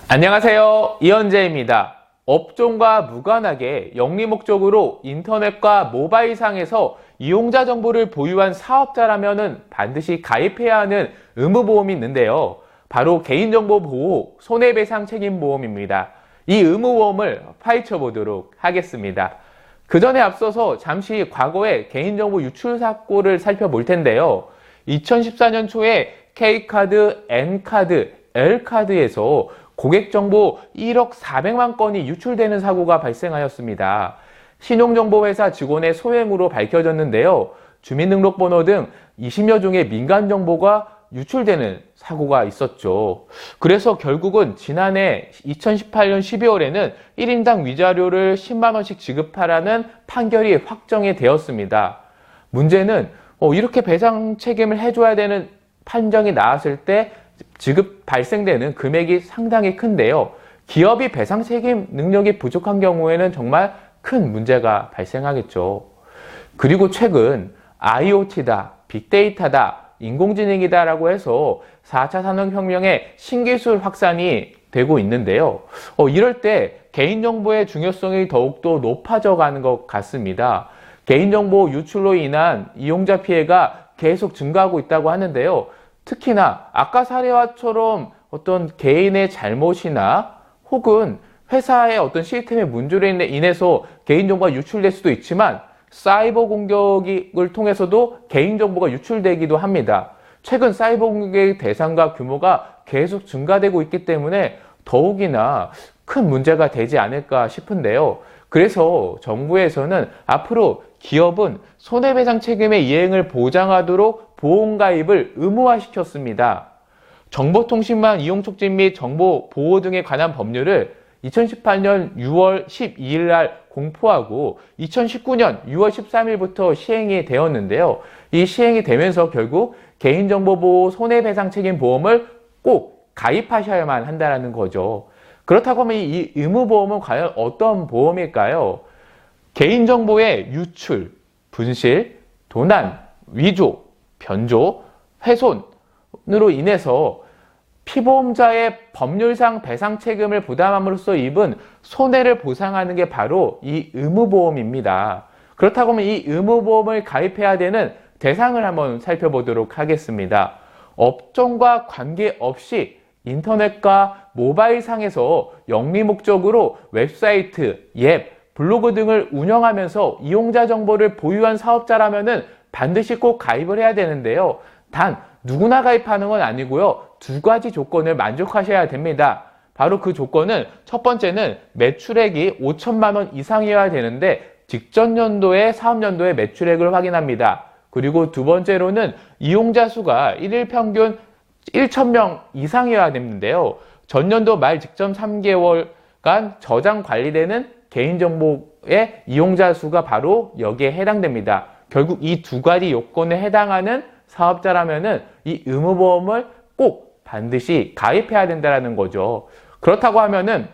안녕하세요. 이현재입니다. 업종과 무관하게 영리 목적으로 인터넷과 모바일상에서 이용자 정보를 보유한 사업자라면 반드시 가입해야 하는 의무보험이 있는데요. 바로 개인정보보호 손해배상 책임보험입니다. 이 의무보험을 파헤쳐 보도록 하겠습니다. 그 전에 앞서서 잠시 과거의 개인정보 유출 사고를 살펴볼 텐데요. 2014년 초에 K카드, N카드, L카드에서 고객정보 1억 400만 건이 유출되는 사고가 발생하였습니다. 신용정보회사 직원의 소행으로 밝혀졌는데요. 주민등록번호 등 20여 종의 민간정보가 유출되는 사고가 있었죠. 그래서 결국은 지난해 2018년 12월에는 1인당 위자료를 10만 원씩 지급하라는 판결이 확정이 되었습니다. 문제는 이렇게 배상 책임을 해줘야 되는 판정이 나왔을 때 지급 발생되는 금액이 상당히 큰데요. 기업이 배상 책임 능력이 부족한 경우에는 정말 큰 문제가 발생하겠죠. 그리고 최근 IoT다, 빅데이터다, 인공지능이다 라고 해서 4차 산업혁명의 신기술 확산이 되고 있는데요. 이럴 때 개인정보의 중요성이 더욱더 높아져 가는 것 같습니다. 개인정보 유출로 인한 이용자 피해가 계속 증가하고 있다고 하는데요. 특히나 아까 사례와처럼 어떤 개인의 잘못이나 혹은 회사의 어떤 시스템의 문제로 인해서 개인정보가 유출될 수도 있지만 사이버 공격을 통해서도 개인정보가 유출되기도 합니다. 최근 사이버 공격의 대상과 규모가 계속 증가되고 있기 때문에 더욱이나 큰 문제가 되지 않을까 싶은데요. 그래서 정부에서는 앞으로 기업은 손해배상 책임의 이행을 보장하도록 보험가입을 의무화시켰습니다. 정보통신망 이용촉진 및 정보보호 등에 관한 법률을 2018년 6월 12일 날 공포하고 2019년 6월 13일부터 시행이 되었는데요. 이 시행이 되면서 결국 개인정보보호 손해배상 책임 보험을 꼭 가입하셔야만 한다는 거죠. 그렇다고 하면 이 의무보험은 과연 어떤 보험일까요? 개인정보의 유출, 분실, 도난, 위조, 변조, 훼손으로 인해서 피보험자의 법률상 배상 책임을 부담함으로써 입은 손해를 보상하는 게 바로 이 의무보험입니다. 그렇다고 하면 이 의무보험을 가입해야 되는 대상을 한번 살펴보도록 하겠습니다. 업종과 관계없이 인터넷과 모바일상에서 영리 목적으로 웹사이트, 앱, 블로그 등을 운영하면서 이용자 정보를 보유한 사업자라면 반드시 꼭 가입을 해야 되는데요. 단 누구나 가입하는 건 아니고요. 두 가지 조건을 만족하셔야 됩니다. 바로 그 조건은 첫 번째는 매출액이 5천만 원 이상이어야 되는데 직전 연도의 사업연도의 매출액을 확인합니다. 그리고 두 번째로는 이용자 수가 1일 평균 1,000명 이상이어야 되는데요. 전년도 말 직전 3개월간 저장 관리되는 개인정보의 이용자 수가 바로 여기에 해당됩니다. 결국 이 두 가지 요건에 해당하는 사업자라면은 이 의무보험을 꼭 반드시 가입해야 된다는 거죠. 그렇다고 하면은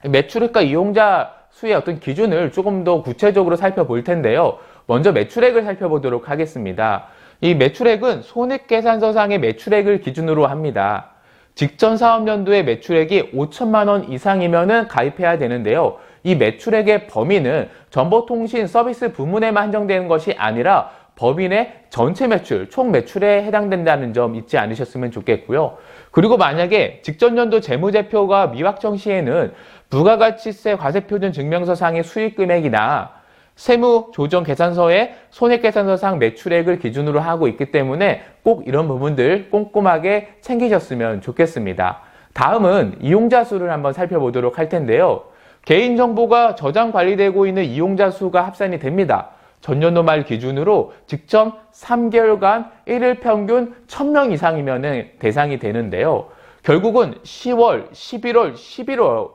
매출액과 이용자 수의 어떤 기준을 조금 더 구체적으로 살펴볼 텐데요. 먼저 매출액을 살펴보도록 하겠습니다. 이 매출액은 손익계산서상의 매출액을 기준으로 합니다. 직전 사업연도의 매출액이 5천만 원 이상이면은 가입해야 되는데요. 이 매출액의 범위는 정보통신 서비스 부문에만 한정되는 것이 아니라 법인의 전체 매출, 총 매출에 해당된다는 점 잊지 않으셨으면 좋겠고요. 그리고 만약에 직전 연도 재무제표가 미확정 시에는 부가가치세 과세표준 증명서상의 수익금액이나 세무조정계산서의 손익계산서상 매출액을 기준으로 하고 있기 때문에 꼭 이런 부분들 꼼꼼하게 챙기셨으면 좋겠습니다. 다음은 이용자 수를 한번 살펴보도록 할 텐데요. 개인정보가 저장 관리되고 있는 이용자 수가 합산이 됩니다. 전년도 말 기준으로 직전 3개월간 1일 평균 1,000명 이상이면 대상이 되는데요. 결국은 10월, 11월,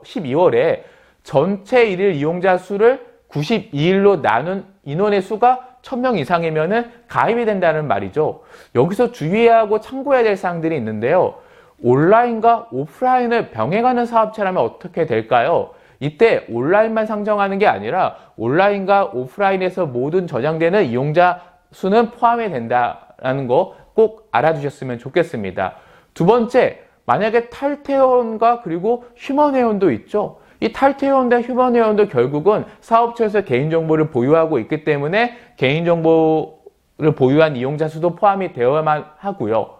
12월에 전체 일일 이용자 수를 92일로 나눈 인원의 수가 1,000명 이상이면 가입이 된다는 말이죠. 여기서 주의해야 하고 참고해야 될 사항들이 있는데요. 온라인과 오프라인을 병행하는 사업체라면 어떻게 될까요? 이때 온라인만 상정하는 게 아니라 온라인과 오프라인에서 모든 저장되는 이용자 수는 포함이 된다는 거 꼭 알아두셨으면 좋겠습니다. 두 번째, 만약에 탈퇴원과 그리고 휴먼회원도 있죠. 이 탈퇴원과 휴먼회원도 결국은 사업처에서 개인정보를 보유하고 있기 때문에 개인정보를 보유한 이용자 수도 포함이 되어야만 하고요.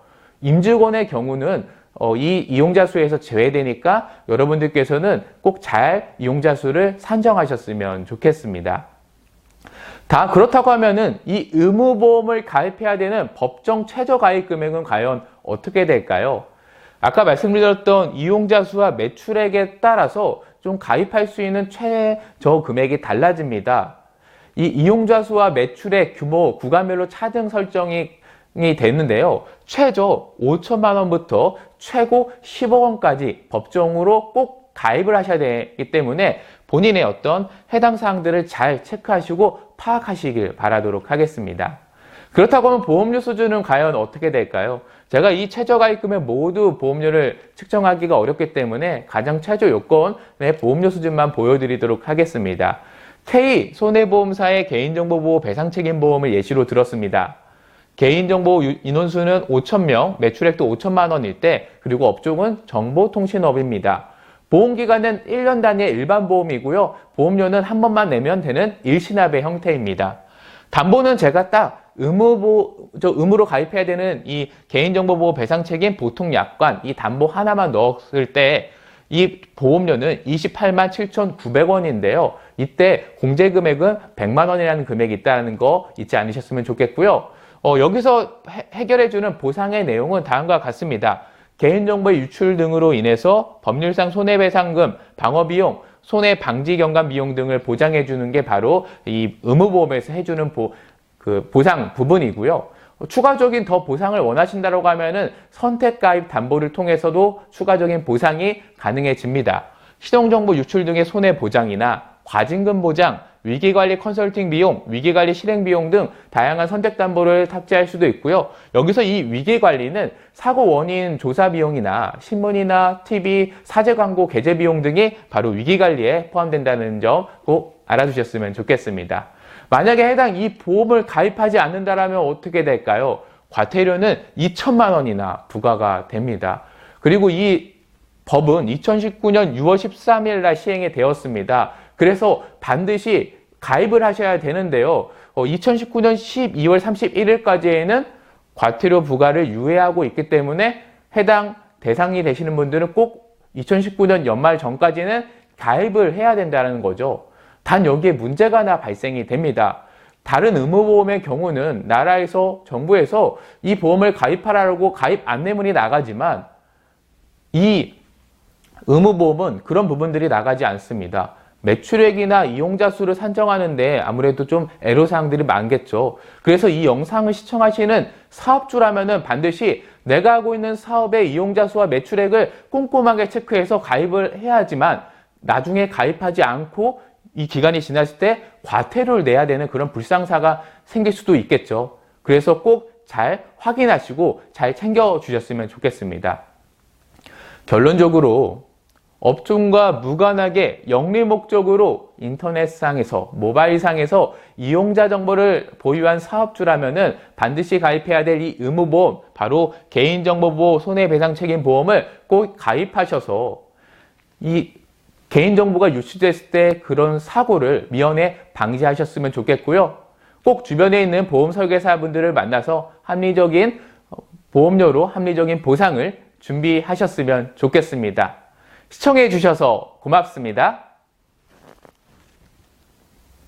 임직원의 경우는 이 이용자 수에서 제외되니까 여러분들께서는 꼭 잘 이용자 수를 산정하셨으면 좋겠습니다. 다 그렇다고 하면은 이 의무보험을 가입해야 되는 법정 최저 가입 금액은 과연 어떻게 될까요? 아까 말씀드렸던 이용자 수와 매출액에 따라서 좀 가입할 수 있는 최저 금액이 달라집니다. 이 이용자 수와 매출액 규모 구간별로 차등 설정이 되는데요. 최저 5천만 원부터 최고 10억 원까지 법정으로 꼭 가입을 하셔야 되기 때문에 본인의 어떤 해당 사항들을 잘 체크하시고 파악하시길 바라도록 하겠습니다. 그렇다고 하면 보험료 수준은 과연 어떻게 될까요? 제가 이 최저가입 금액 모두 보험료를 측정하기가 어렵기 때문에 가장 최저 요건의 보험료 수준만 보여드리도록 하겠습니다. K 손해보험사의 개인정보보호 배상책임보험을 예시로 들었습니다. 개인정보 인원수는 5,000명, 매출액도 5천만 원일 때, 그리고 업종은 정보통신업입니다. 보험기간은 1년 단위의 일반보험이고요. 보험료는 한 번만 내면 되는 일시납의 형태입니다. 담보는 제가 딱 의무로 가입해야 되는 이 개인정보보호 배상책임 보통약관 이 담보 하나만 넣었을 때 이 보험료는 28만 7,900원인데요. 이때 공제금액은 100만 원이라는 금액이 있다는 거 잊지 않으셨으면 좋겠고요. 여기서 해결해주는 보상의 내용은 다음과 같습니다. 개인정보의 유출 등으로 인해서 법률상 손해배상금, 방어비용, 손해방지경감 비용 등을 보장해주는 게 바로 이 의무보험에서 해주는 보상 부분이고요. 추가적인 더 보상을 원하신다고 하면은 선택가입 담보를 통해서도 추가적인 보상이 가능해집니다. 신용정보 유출 등의 손해보장이나 과징금 보장, 위기관리 컨설팅 비용, 위기관리 실행 비용 등 다양한 선택담보를 탑재할 수도 있고요. 여기서 이 위기관리는 사고 원인 조사 비용이나 신문이나 TV, 사제 광고 게재 비용 등이 바로 위기관리에 포함된다는 점 꼭 알아두셨으면 좋겠습니다. 만약에 해당 이 보험을 가입하지 않는다면 어떻게 될까요? 과태료는 2천만 원이나 부과가 됩니다. 그리고 이 법은 2019년 6월 13일 날 시행이 되었습니다. 그래서 반드시 가입을 하셔야 되는데요. 2019년 12월 31일까지에는 과태료 부과를 유예하고 있기 때문에 해당 대상이 되시는 분들은 꼭 2019년 연말 전까지는 가입을 해야 된다는 거죠. 단 여기에 문제가 하나 발생이 됩니다. 다른 의무보험의 경우는 나라에서, 정부에서 이 보험을 가입하라고 가입 안내문이 나가지만 이 의무보험은 그런 부분들이 나가지 않습니다. 매출액이나 이용자 수를 산정하는데 아무래도 좀 애로사항들이 많겠죠. 그래서 이 영상을 시청하시는 사업주라면은 반드시 내가 하고 있는 사업의 이용자 수와 매출액을 꼼꼼하게 체크해서 가입을 해야지만 나중에 가입하지 않고 이 기간이 지났을 때 과태료를 내야 되는 그런 불상사가 생길 수도 있겠죠. 그래서 꼭 잘 확인하시고 잘 챙겨주셨으면 좋겠습니다. 결론적으로 업종과 무관하게 영리 목적으로 인터넷상에서, 모바일상에서 이용자 정보를 보유한 사업주라면은 반드시 가입해야 될 이 의무보험, 바로 개인정보보호 손해배상책임보험을 꼭 가입하셔서 이 개인정보가 유출됐을 때 그런 사고를 미연에 방지하셨으면 좋겠고요. 꼭 주변에 있는 보험 설계사분들을 만나서 합리적인 보험료로 합리적인 보상을 준비하셨으면 좋겠습니다. 시청해 주셔서 고맙습니다.